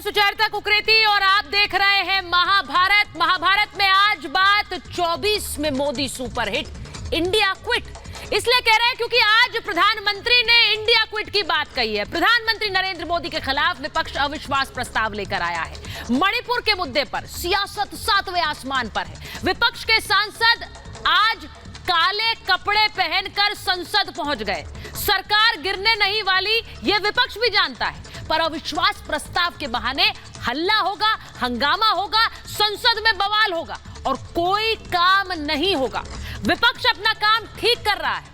सुचेता कुकरेती और आप देख रहे हैं महाभारत। महाभारत में आज बात 24 में मोदी सुपरहिट इंडिया क्विट इसलिए कह रहे हैं क्योंकि आज प्रधानमंत्री ने इंडिया क्विट की बात कही है। प्रधानमंत्री नरेंद्र मोदी के खिलाफ विपक्ष अविश्वास प्रस्ताव लेकर आया है। मणिपुर के मुद्दे पर सियासत 7वें आसमान पर है। विपक्ष के सांसद आज काले कपड़े पहनकर संसद पहुंच गए। सरकार गिरने नहीं वाली ये विपक्ष भी जानता है, पर अविश्वास प्रस्ताव के बहाने हल्ला होगा, हंगामा होगा, संसद में बवाल होगा और कोई काम नहीं होगा। विपक्ष अपना काम ठीक कर रहा है,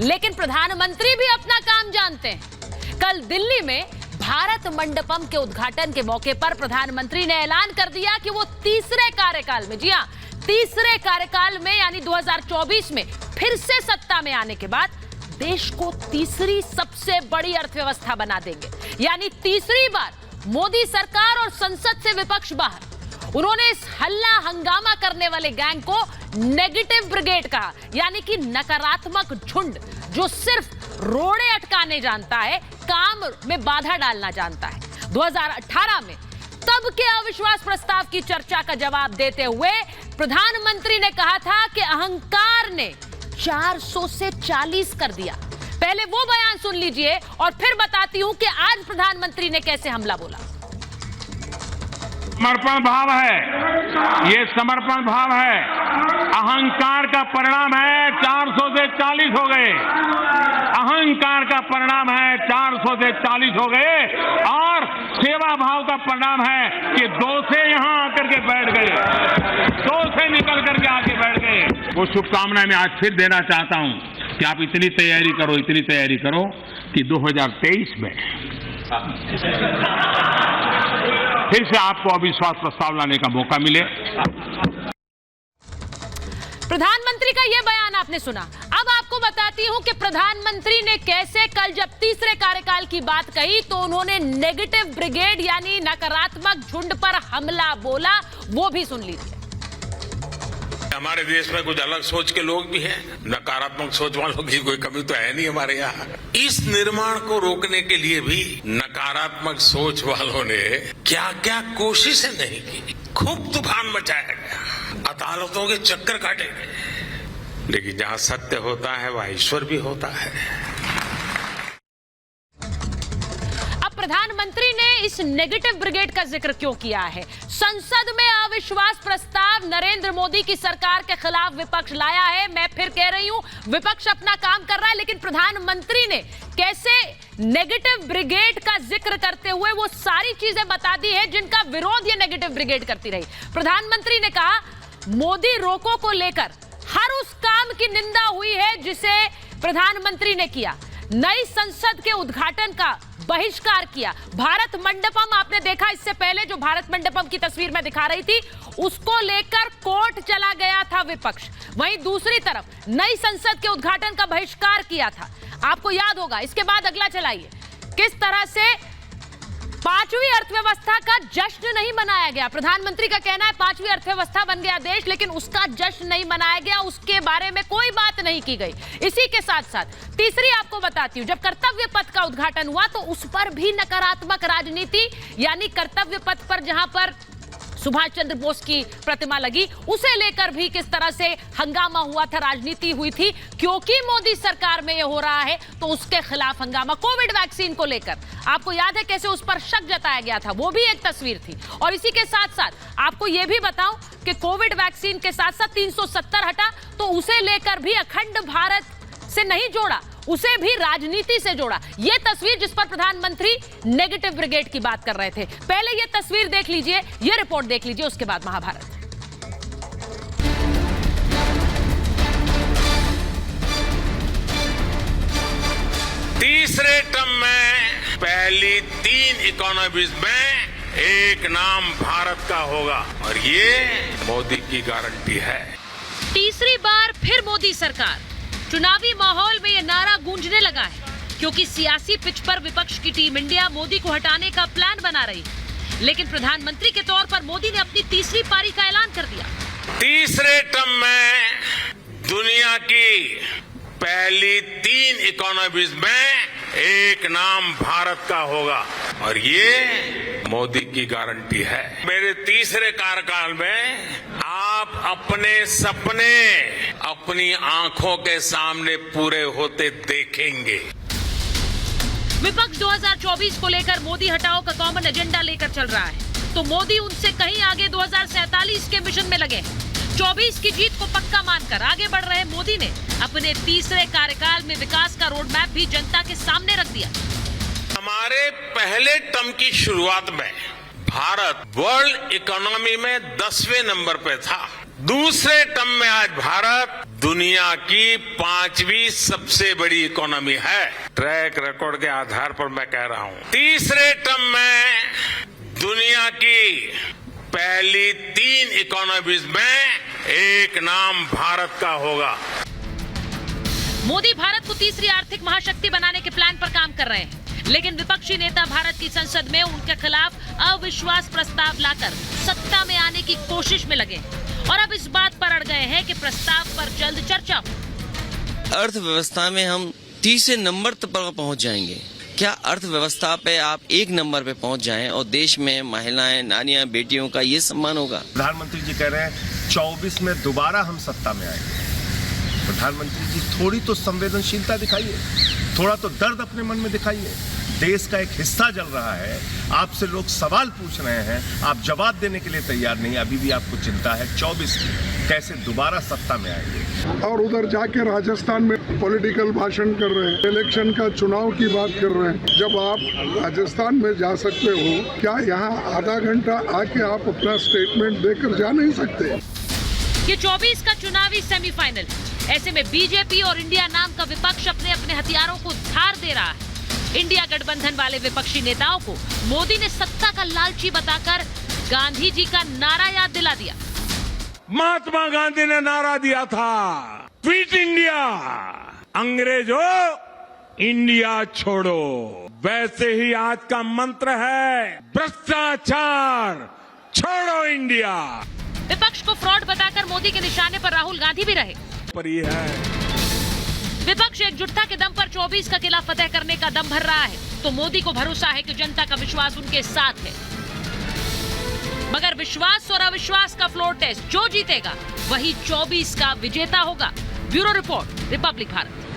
लेकिन प्रधानमंत्री भी अपना काम जानते हैं। कल दिल्ली में भारत मंडपम के उद्घाटन के मौके पर प्रधानमंत्री ने ऐलान कर दिया कि वो तीसरे कार्यकाल में, जी हां, तीसरे कार्यकाल में यानी 2024 में फिर से सत्ता में आने के बाद देश को तीसरी सबसे बड़ी अर्थव्यवस्था बना देंगे। यानी तीसरी बार मोदी सरकार और संसद से विपक्ष बाहर। उन्होंने इस हल्ला हंगामा करने वाले गैंग को नेगेटिव ब्रिगेड कहा, यानी कि नकारात्मक झुंड जो सिर्फ रोड़े अटकाने जानता है, काम में बाधा डालना जानता है। 2018 में तब के अविश्वास प्रस्ताव की चर्चा का जवाब देते हुए प्रधानमंत्री ने कहा था कि अहंकार ने 400 से 40 कर दिया। पहले वो बयान सुन लीजिए और फिर बताती हूं कि आज प्रधानमंत्री ने कैसे हमला बोला। समर्पण भाव है, ये समर्पण भाव है। अहंकार का परिणाम है 400 से 40 हो गए। अहंकार का परिणाम है 400 से 40 हो गए और सेवा भाव का परिणाम है कि 2 से यहां आकर के बैठ गए, 2 से निकल करके आके बैठ गए। वो शुभकामनाएं मैं आज फिर देना चाहता हूं कि आप इतनी तैयारी करो कि 2023 में फिर से आपको अविश्वास प्रस्ताव लाने का मौका मिले। प्रधानमंत्री का यह बयान आपने सुना। अब आपको बताती हूं कि प्रधानमंत्री ने कैसे कल जब तीसरे कार्यकाल की बात कही तो उन्होंने नेगेटिव ब्रिगेड यानी नकारात्मक झुंड पर हमला बोला, वो भी सुन लीजिए। हमारे देश में कुछ अलग सोच के लोग भी हैं, नकारात्मक सोच वालों की कोई कमी तो है नहीं हमारे यहाँ। इस निर्माण को रोकने के लिए भी नकारात्मक सोच वालों ने क्या क्या कोशिशें नहीं की। खूब तूफान मचाया गया, अदालतों के चक्कर काटे गए, लेकिन जहाँ सत्य होता है वहाँ ईश्वर भी होता है। प्रधानमंत्री ने इस नेगेटिव ब्रिगेड का जिक्र क्यों किया है? संसद में अविश्वास प्रस्ताव नरेंद्र मोदी की सरकार के खिलाफ विपक्ष लाया है। मैं फिर कह रही हूं, विपक्ष अपना काम कर रहा है, लेकिन प्रधानमंत्री ने कैसे नेगेटिव ब्रिगेड का जिक्र करते हुए वो सारी चीजें बता दी है जिनका विरोध ये नेगेटिव ब्रिगेड करती रही। प्रधानमंत्री ने कहा मोदी रोको को लेकर हर उस काम की निंदा हुई है जिसे प्रधानमंत्री ने किया। नई संसद के उद्घाटन का बहिष्कार किया। भारत मंडपम आपने देखा, इससे पहले जो भारत मंडपम की तस्वीर में दिखा रही थी उसको लेकर कोर्ट चला गया था विपक्ष। वहीं दूसरी तरफ नई संसद के उद्घाटन का बहिष्कार किया था। आपको याद होगा। इसके बाद अगला चलाइए, किस तरह से 5वीं अर्थव्यवस्था का जश्न नहीं मनाया गया। प्रधानमंत्री का कहना है 5वीं अर्थव्यवस्था बन गया देश, लेकिन उसका जश्न नहीं मनाया गया, उसके बारे में कोई बात नहीं की गई। इसी के साथ साथ तीसरी आपको बताती हूं, जब कर्तव्य पथ का उद्घाटन हुआ तो उस पर भी नकारात्मक राजनीति, यानी कर्तव्य पथ पर जहां पर सुभाष चंद्र बोस की प्रतिमा लगी उसे लेकर भी किस तरह से हंगामा हुआ था, राजनीति हुई थी। क्योंकि मोदी सरकार में यह हो रहा है तो उसके खिलाफ हंगामा। कोविड वैक्सीन को लेकर आपको याद है कैसे उस पर शक जताया गया था, वो भी एक तस्वीर थी। और इसी के साथ साथ आपको यह भी बताऊं कि कोविड वैक्सीन के साथ साथ 370 हटा तो उसे लेकर भी अखंड भारत से नहीं जोड़ा, उसे भी राजनीति से जोड़ा। यह तस्वीर जिस पर प्रधानमंत्री नेगेटिव ब्रिगेड की बात कर रहे थे। पहले यह तस्वीर देख लीजिए, यह रिपोर्ट देख लीजिए, उसके बाद महाभारत। तीसरे टर्म में पहली 3 इकोनॉमीज में एक नाम भारत का होगा और ये मोदी की गारंटी है। तीसरी बार फिर मोदी सरकार। चुनावी माहौल में यह नारा गूंजने लगा है क्योंकि सियासी पिच पर विपक्ष की टीम इंडिया मोदी को हटाने का प्लान बना रही है, लेकिन प्रधानमंत्री के तौर पर मोदी ने अपनी तीसरी पारी का ऐलान कर दिया। तीसरे टर्म में दुनिया की पहली 3 इकोनॉमीज में एक नाम भारत का होगा और ये मोदी की गारंटी है। मेरे तीसरे कार्यकाल में आप अपने सपने अपनी आंखों के सामने पूरे होते देखेंगे। विपक्ष 2024 को लेकर मोदी हटाओ का कॉमन एजेंडा लेकर चल रहा है, तो मोदी उनसे कहीं आगे 2047 के मिशन में लगे। 24 की जीत को पक्का मानकर आगे बढ़ रहे मोदी ने अपने तीसरे कार्यकाल में विकास का रोड मैप भी जनता के सामने रख दिया। हमारे पहले टर्म की शुरुआत में भारत वर्ल्ड इकोनॉमी में 10वें नंबर पे था। दूसरे टर्म में आज भारत दुनिया की 5वीं सबसे बड़ी इकोनॉमी है। ट्रैक रिकॉर्ड के आधार पर मैं कह रहा हूं, तीसरे टर्म में दुनिया की पहली 3 इकोनॉमीज में एक नाम भारत का होगा। मोदी भारत को तीसरी आर्थिक महाशक्ति बनाने के प्लान पर काम कर रहे हैं, लेकिन विपक्षी नेता भारत की संसद में उनके खिलाफ अविश्वास प्रस्ताव लाकर सत्ता में आने की कोशिश में लगे और अब इस बात पर अड़ गए हैं कि प्रस्ताव पर जल्द चर्चा हो। अर्थव्यवस्था में हम तीसरे नंबर पर पहुंच जाएंगे। क्या अर्थव्यवस्था पे आप 1 नंबर पे पहुंच जाएं और देश में महिलाएं, नारियां, बेटियों का ये सम्मान होगा? प्रधानमंत्री जी कह रहे हैं 24 में दोबारा हम सत्ता में आएंगे। प्रधानमंत्री जी थोड़ी तो संवेदनशीलता दिखाइए, थोड़ा तो दर्द अपने मन में दिखाइए। देश का एक हिस्सा जल रहा है, आपसे लोग सवाल पूछ रहे हैं, आप जवाब देने के लिए तैयार नहीं। अभी भी आपको चिंता है 24 की, कैसे दोबारा सत्ता में आएंगे। और उधर जाके राजस्थान में पॉलिटिकल भाषण कर रहे हैं, इलेक्शन का चुनाव की बात कर रहे हैं। जब आप राजस्थान में जा सकते हो, क्या यहाँ आधा घंटा आके आप अपना स्टेटमेंट देकर जा नहीं सकते? ये 24 का चुनावी सेमीफाइनल, ऐसे में बीजेपी और इंडिया नाम का विपक्ष अपने अपने हथियारों को धार दे रहा है। इंडिया गठबंधन वाले विपक्षी नेताओं को मोदी ने सत्ता का लालची बताकर गांधी जी का नारा याद दिला दिया। महात्मा गांधी ने नारा दिया था, क्विट इंडिया, अंग्रेजों इंडिया छोड़ो। वैसे ही आज का मंत्र है, भ्रष्टाचार छोड़ो इंडिया। विपक्ष को फ्रॉड बताकर मोदी के निशाने पर राहुल गांधी भी रहे। पर ये है विपक्ष एकजुटता के दम पर 24 का किला फतेह करने का दम भर रहा है, तो मोदी को भरोसा है कि जनता का विश्वास उनके साथ है। मगर विश्वास और अविश्वास का फ्लोर टेस्ट जो जीतेगा वही 24 का विजेता होगा। Bureau report, Republic Bharat.